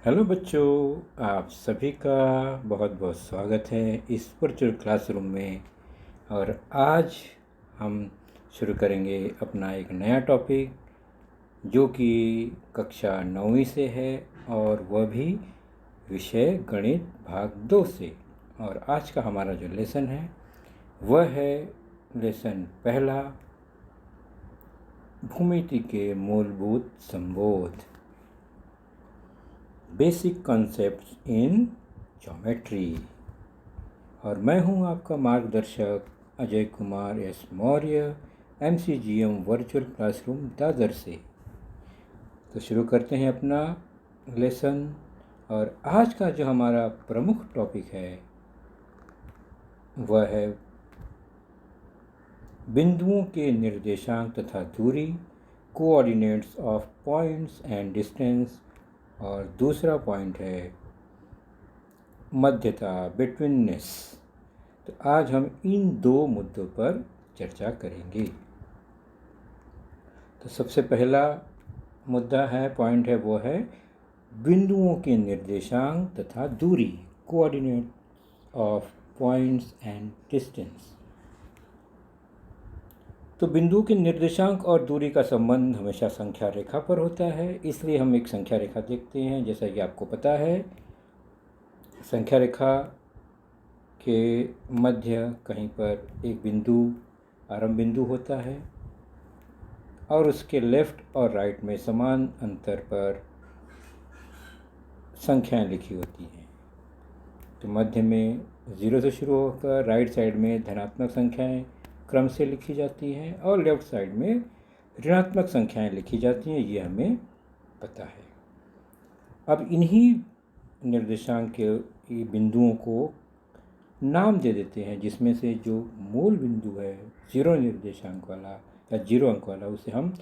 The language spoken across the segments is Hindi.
हेलो बच्चों, आप सभी का बहुत बहुत स्वागत है इस वर्चुअल क्लासरूम में। और आज हम शुरू करेंगे अपना एक नया टॉपिक जो कि कक्षा 9वीं से है, और वह भी विषय गणित भाग 2 से। और आज का हमारा जो लेसन है वह है लेसन पहला, भूमिति के मूलभूत संबोध, बेसिक कॉन्सेप्ट्स इन ज्योमेट्री। और मैं हूं आपका मार्गदर्शक Ajay Kumar S Maurya, MCGM virtual classroom Dadar से। तो शुरू करते हैं अपना लेसन। और आज का जो हमारा प्रमुख टॉपिक है वह है बिंदुओं के निर्देशांक तथा दूरी, coordinates of points and distance. और दूसरा पॉइंट है मध्यता, बिटवीननेस। तो आज हम इन दो मुद्दों पर चर्चा करेंगे। तो सबसे पहला मुद्दा है, पॉइंट है, वो है बिंदुओं के निर्देशांक तथा दूरी, coordinate of points and distance. तो बिंदुओं के निर्देशांक और दूरी का संबंध हमेशा संख्या रेखा पर होता है, इसलिए हम एक संख्या रेखा देखते हैं। जैसा कि आपको पता है, संख्या रेखा के मध्य कहीं पर एक बिंदु, आरंभ बिंदु होता है, और उसके लेफ्ट और राइट में समान अंतर पर संख्याएं लिखी होती हैं। तो मध्य में 0 से शुरू होकर राइट साइड में धनात्मक संख्याएं क्रम से लिखी जाती हैं, और लेफ्ट साइड में ऋणात्मक संख्याएं लिखी जाती हैं, ये हमें पता है। अब इन्हीं निर्देशांक के बिंदुओं को नाम दे देते हैं, जिसमें से जो मूल बिंदु है 0 निर्देशांक वाला या 0 अंक वाला, उसे हम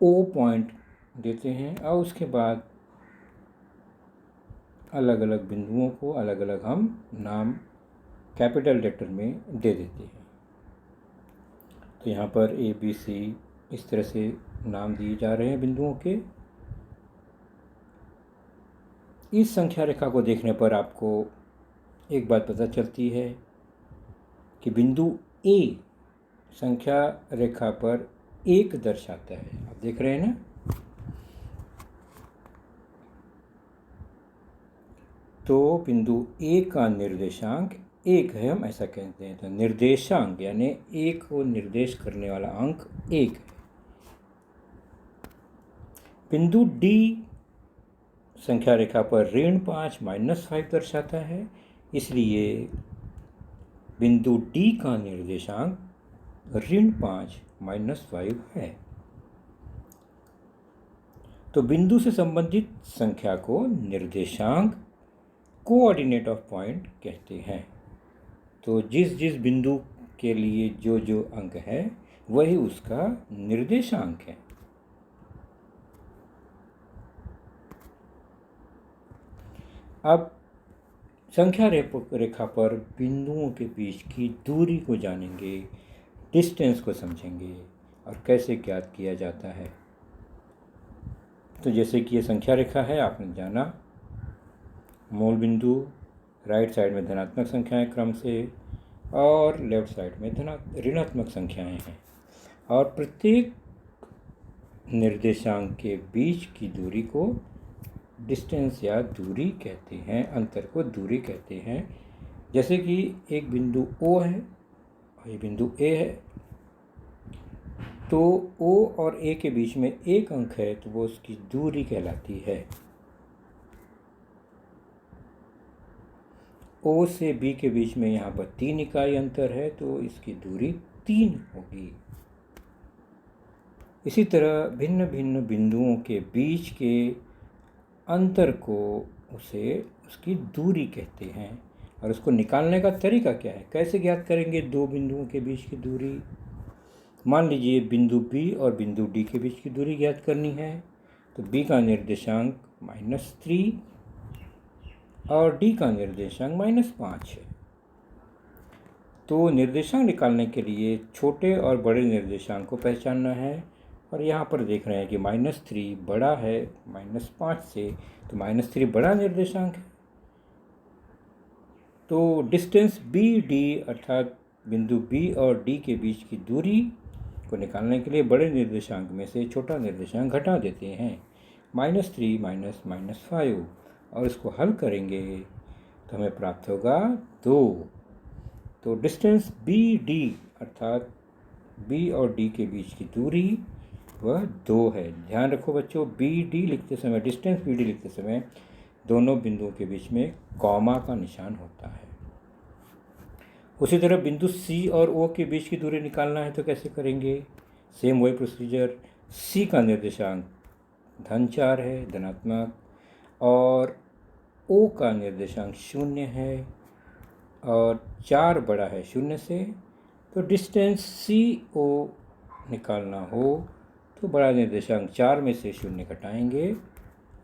O पॉइंट देते हैं। और उसके बाद अलग अलग बिंदुओं को अलग अलग हम नाम कैपिटल लेटर में दे देते हैं। तो यहाँ पर ABC इस तरह से नाम दिए जा रहे हैं बिंदुओं के। इस संख्या रेखा को देखने पर आपको एक बात पता चलती है कि बिंदु A संख्या रेखा पर 1 दर्शाता है। आप देख रहे हैं ना। तो बिंदु A का निर्देशांक 1 है, हम ऐसा कहते हैं। तो निर्देशांक यानी 1 को निर्देश करने वाला अंक 1 है। बिंदु D संख्या रेखा पर -5 -5 दर्शाता है, इसलिए बिंदु D का निर्देशांक -5 -5 है। तो बिंदु से संबंधित संख्या को निर्देशांक, कोऑर्डिनेट ऑफ पॉइंट कहते हैं। तो जिस जिस बिंदु के लिए जो जो अंक है वही उसका निर्देशांक है। अब संख्या रेखा पर बिंदुओं के बीच की दूरी को जानेंगे, डिस्टेंस को समझेंगे और कैसे ज्ञात किया जाता है। तो जैसे कि ये संख्या रेखा है, आपने जाना मूल बिंदु, राइट साइड में धनात्मक संख्याएं क्रम से, और लेफ्ट साइड में ऋणात्मक संख्याएं हैं। और प्रत्येक निर्देशांक के बीच की दूरी को डिस्टेंस या दूरी कहते हैं, अंतर को दूरी कहते हैं। जैसे कि एक बिंदु O है और ये बिंदु A है, तो O और A के बीच में 1 अंक है, तो वो उसकी दूरी कहलाती है। O से B के बीच में यहाँ पर 3 इकाई अंतर है, तो इसकी दूरी 3 होगी। इसी तरह भिन्न भिन्न बिंदुओं के बीच के अंतर को उसकी दूरी कहते हैं। और उसको निकालने का तरीका क्या है, कैसे ज्ञात करेंगे दो बिंदुओं के बीच की दूरी। मान लीजिए बिंदु B और बिंदु D के बीच की दूरी ज्ञात करनी है, तो B का निर्देशांक -3 और D का निर्देशांक -5 है। तो निर्देशांक निकालने के लिए छोटे और बड़े निर्देशांक को पहचानना है, और यहाँ पर देख रहे हैं कि -3 बड़ा है -5 से, तो -3 बड़ा निर्देशांक है। तो डिस्टेंस BD अर्थात बिंदु B और D के बीच की दूरी को निकालने के लिए बड़े निर्देशांक में से छोटा निर्देशांक घटा देते हैं, -3 -5, और इसको हल करेंगे तो हमें प्राप्त होगा 2। तो डिस्टेंस BD अर्थात B और D के बीच की दूरी वह 2 है। ध्यान रखो बच्चों, BD लिखते समय, डिस्टेंस BD लिखते समय दोनों बिंदुओं के बीच में कॉमा का निशान होता है। उसी तरह बिंदु C और O के बीच की दूरी निकालना है तो कैसे करेंगे, सेम वही प्रोसीजर। C का निर्देशांक -4 है, धनात्मक, और O का निर्देशांक 0 है और 4 बड़ा है 0 से। तो डिस्टेंस CO निकालना हो तो बड़ा निर्देशांक 4 में से 0 घटाएंगे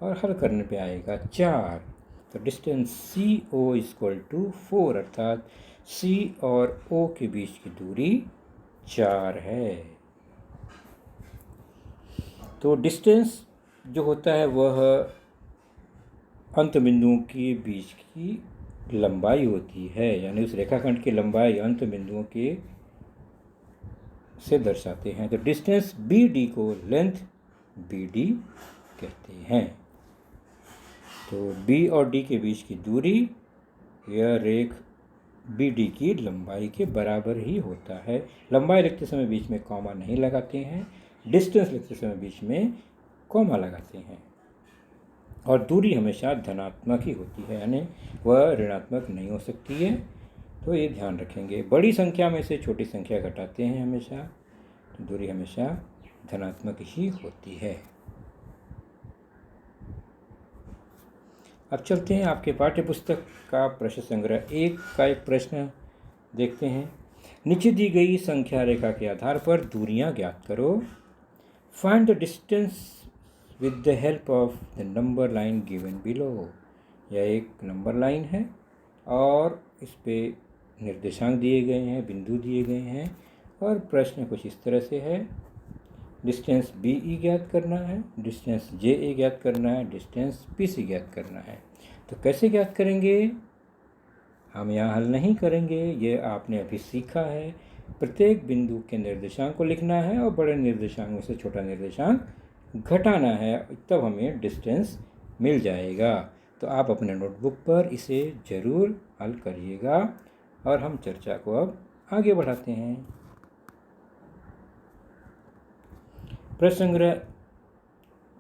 और हल करने पे आएगा 4। तो डिस्टेंस CO = 4 अर्थात C और O के बीच की दूरी 4 है। तो डिस्टेंस जो होता है वह अंत बिंदुओं के बीच की लंबाई होती है, यानी उस रेखाखंड की लंबाई अंत बिंदुओं के से दर्शाते हैं। तो डिस्टेंस BD को लेंथ BD कहते हैं। तो B और D के बीच की दूरी यह रेख BD की लंबाई के बराबर ही होता है। लंबाई लिखते समय बीच में कॉमा नहीं लगाते हैं, डिस्टेंस लिखते समय बीच में कॉमा लगाते हैं, और दूरी हमेशा धनात्मक ही होती है, यानी वह ऋणात्मक नहीं हो सकती है। तो ये ध्यान रखेंगे, बड़ी संख्या में से छोटी संख्या घटाते हैं हमेशा, तो दूरी हमेशा धनात्मक ही होती है। अब चलते हैं आपके पाठ्य पुस्तक का प्रश्न संग्रह 1 का एक प्रश्न देखते हैं। नीचे दी गई संख्या रेखा के आधार पर दूरियां ज्ञात करो। Find the distance with the help of the number line given below. यह एक नंबर लाइन है और इस पे निर्देशांक दिए गए हैं, बिंदु दिए गए हैं, और प्रश्न कुछ इस तरह से है। डिस्टेंस BE ज्ञात करना है, डिस्टेंस JA ज्ञात करना है, डिस्टेंस PC ज्ञात करना है। तो कैसे ज्ञात करेंगे, हम यहाँ हल नहीं करेंगे, ये आपने अभी सीखा है। प्रत्येक बिंदु के निर्देशांक को लिखना है और बड़े निर्देशांक में से छोटा निर्देशांक घटाना है, तब हमें डिस्टेंस मिल जाएगा। तो आप अपने नोटबुक पर इसे ज़रूर हल करिएगा, और हम चर्चा को अब आगे बढ़ाते हैं। प्रश्न संग्रह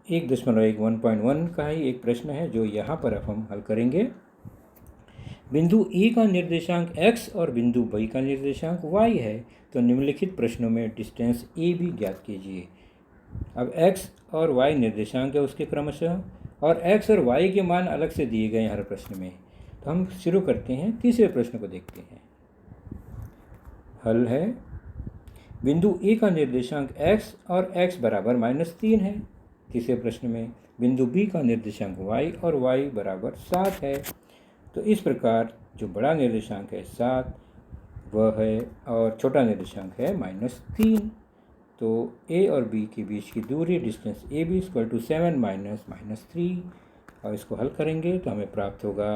1.1 का ही एक प्रश्न है जो यहाँ पर अब हम हल करेंगे। बिंदु A का निर्देशांक x और बिंदु B का निर्देशांक y है, तो निम्नलिखित प्रश्नों में डिस्टेंस AB ज्ञात कीजिए। अब x और y निर्देशांक है उसके क्रमशः, और x और y के मान अलग से दिए गए हैं हर प्रश्न में। तो हम शुरू करते हैं, तीसरे प्रश्न को देखते हैं। हल है, बिंदु A का निर्देशांक x और x बराबर -3 है। तीसरे प्रश्न में बिंदु B का निर्देशांक y और y बराबर 7 है। तो इस प्रकार जो बड़ा निर्देशांक है 7 वह है, और छोटा निर्देशांक है -3। तो A और B के बीच की दूरी डिस्टेंस AB = 7 - -3, और इसको हल करेंगे तो हमें प्राप्त होगा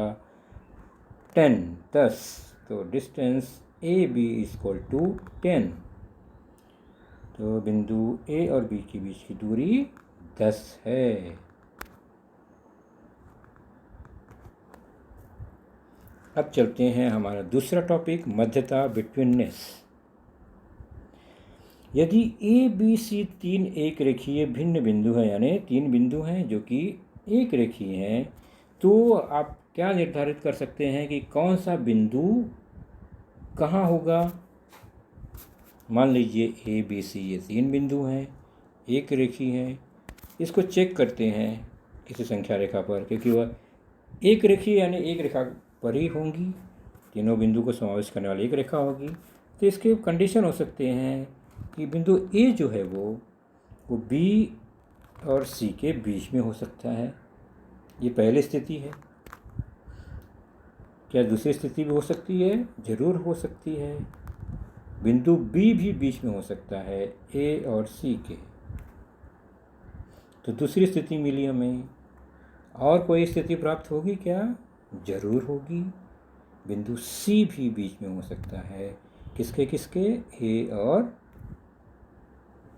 10। तो डिस्टेंस AB = 10। तो बिंदु A और B के बीच की दूरी 10 है। अब चलते हैं हमारा दूसरा टॉपिक, मध्यता, बिटवीननेस। यदि ABC 3 एक रेखीय भिन्न बिंदु है, यानी 3 बिंदु हैं जो कि एक रेखीय हैं, तो आप क्या निर्धारित कर सकते हैं कि कौन सा बिंदु कहाँ होगा। मान लीजिए ABC ये 3 बिंदु हैं, एक रेखीय हैं। इसको चेक करते हैं किसी संख्या रेखा पर, क्योंकि वह एक रेखीय यानी एक रेखा पर ही होंगी। तीनों बिंदु को समावेश करने वाली एक रेखा होगी। तो इसके कंडीशन हो सकते हैं कि बिंदु ए जो है वो बी और सी के बीच में हो सकता है, ये पहली स्थिति है। क्या दूसरी स्थिति भी हो सकती है? जरूर हो सकती है। बिंदु बी भी बीच में हो सकता है ए और सी के। तो दूसरी स्थिति मिली हमें। और कोई स्थिति प्राप्त होगी क्या? जरूर होगी। बिंदु सी भी बीच में हो सकता है। किसके किसके? ए और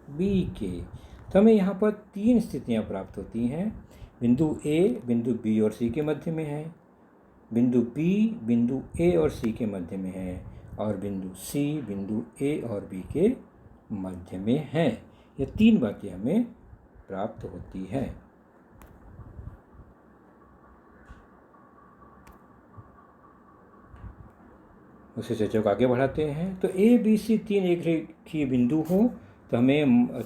बी के। तो हमें यहाँ पर तीन स्थितियाँ प्राप्त होती हैं। बिंदु ए बिंदु बी और सी के मध्य में है, बिंदु बी बिंदु ए और सी के मध्य में है, और बिंदु सी बिंदु ए और बी के मध्य में है। ये तीन बातें हमें प्राप्त होती है। उसी चर्चा को आगे बढ़ाते हैं। तो ए बी सी तीन एक रेखीय बिंदु हो तो हमें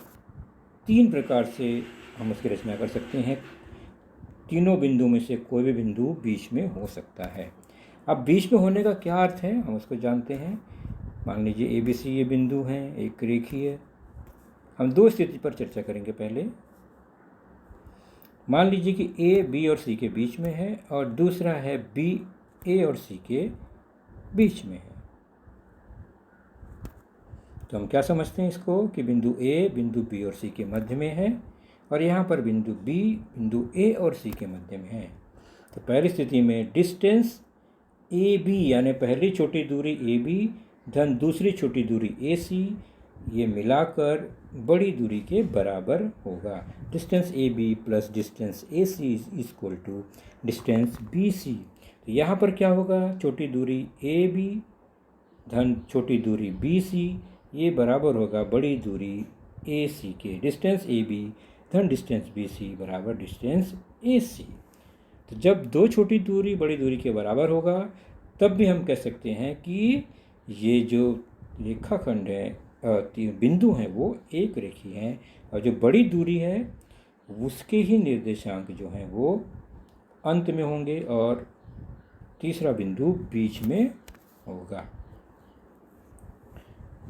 तीन प्रकार से हम उसकी रचना कर सकते हैं। तीनों बिंदु में से कोई भी बिंदु बीच में हो सकता है। अब बीच में होने का क्या अर्थ है, हम उसको जानते हैं। मान लीजिए ए बी सी ये बिंदु हैं, एक रेखीय। हम दो स्थिति पर चर्चा करेंगे। पहले मान लीजिए कि ए बी और सी के बीच में है और दूसरा है बी ए और सी के बीच में है। तो हम क्या समझते हैं इसको कि बिंदु ए बिंदु बी और सी के मध्य में है और यहाँ पर बिंदु बी बिंदु ए और सी के मध्य में है। तो पहली स्थिति में डिस्टेंस ए बी यानी पहली छोटी दूरी ए बी धन दूसरी छोटी दूरी ए सी, ये मिलाकर बड़ी दूरी के बराबर होगा। Distance A B plus distance A C is equal to distance B C. तो यहाँ पर क्या होगा? छोटी दूरी ए बी धन छोटी दूरी बी सी, ये बराबर होगा बड़ी दूरी ए सी के। डिस्टेंस ए बी धन डिस्टेंस बी सी बराबर डिस्टेंस ए सी। तो जब दो छोटी दूरी बड़ी दूरी के बराबर होगा तब भी हम कह सकते हैं कि ये जो रेखाखंड है बिंदु हैं वो एक रेखीय हैं और जो बड़ी दूरी है उसके ही निर्देशांक जो हैं वो अंत में होंगे और तीसरा बिंदु बीच में होगा।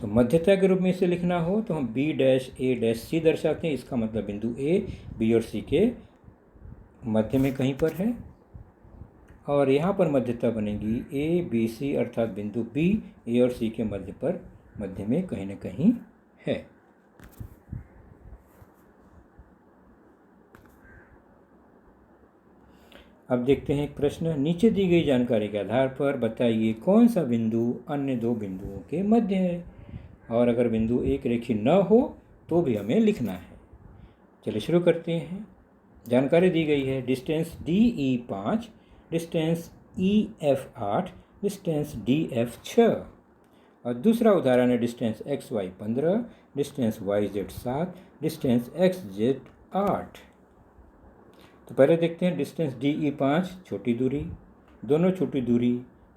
तो मध्यता के रूप में इसे लिखना हो तो हम बी डैश ए डैश सी दर्शाते हैं। इसका मतलब बिंदु ए बी और सी के मध्य में कहीं पर है और यहाँ पर मध्यता बनेगी ए बी सी अर्थात बिंदु बी ए और सी के मध्य में कहीं ना कहीं है। अब देखते हैं एक प्रश्न। नीचे दी गई जानकारी के आधार पर बताइए कौन सा बिंदु अन्य दो बिंदुओं के मध्य है, और अगर बिंदु एक रेखीय न हो तो भी हमें लिखना है। चलिए शुरू करते हैं। जानकारी दी गई है distance D E 5, distance E F 8, distance D F 6 और दूसरा उदाहरण है distance X Y 15, distance Y Z 7, distance X Z 8। तो पहले देखते हैं डिस्टेंस डी ई 5 छोटी दूरी, दोनों छोटी दूरी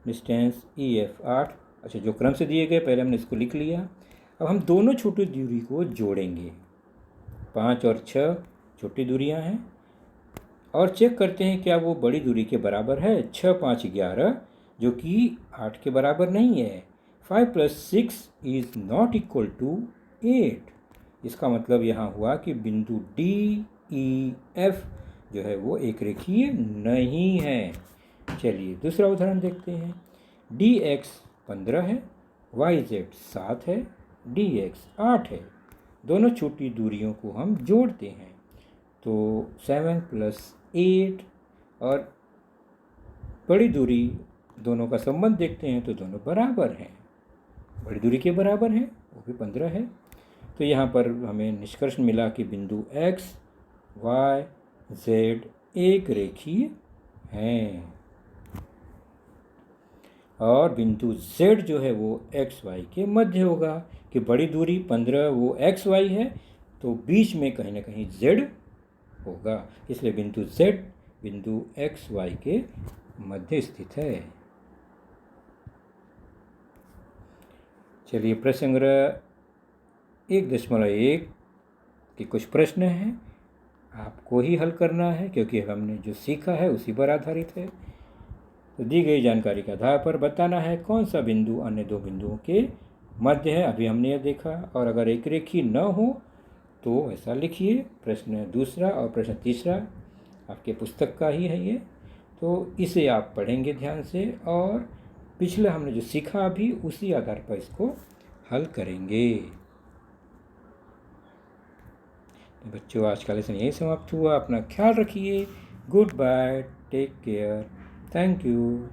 डिस्टेंस ई एफ 8। अच्छा, जो क्रम से दिए गए पहले हमने इसको लिख लिया। अब हम दोनों छोटी दूरी को जोड़ेंगे। 5 और 6 छोटी दूरियां हैं और चेक करते हैं क्या वो बड़ी दूरी के बराबर है। 6 5 11 जो कि 8 के बराबर नहीं है। 5 + 6 इज़ नॉट इक्वल टू 8। इसका मतलब यहाँ हुआ कि बिंदु डी ई एफ जो है वो एक रेखीय नहीं है। चलिए दूसरा उदाहरण देखते हैं। डी एक्स 15 है, वाई जेड 7 है, डी एक्स 8 है। दोनों छोटी दूरियों को हम जोड़ते हैं तो 7 + 8 और बड़ी दूरी दोनों का संबंध देखते हैं तो दोनों बराबर हैं, बड़ी दूरी के बराबर हैं, वो भी 15 है। तो यहाँ पर हमें निष्कर्ष मिला कि बिंदु x, y, z एक रेखीय हैं और बिंदु z जो है वो x y के मध्य होगा कि बड़ी दूरी 15 वो x y है तो बीच में कहीं ना कहीं z होगा, इसलिए बिंदु z बिंदु x y के मध्य स्थित है। चलिए प्रश्न संग्रह 1.1 के कुछ प्रश्न हैं, आपको ही हल करना है क्योंकि हमने जो सीखा है उसी पर आधारित है। तो दी गई जानकारी के आधार पर बताना है कौन सा बिंदु अन्य दो बिंदुओं के मध्य है। अभी हमने यह देखा। और अगर एक रेखी न हो तो ऐसा लिखिए। प्रश्न दूसरा और प्रश्न तीसरा आपके पुस्तक का ही है ये, तो इसे आप पढ़ेंगे ध्यान से और पिछले हमने जो सीखा अभी उसी आधार पर इसको हल करेंगे। तो बच्चों, आज का लेसन यही समाप्त हुआ। अपना ख्याल रखिए। Good bye, take care, thank you.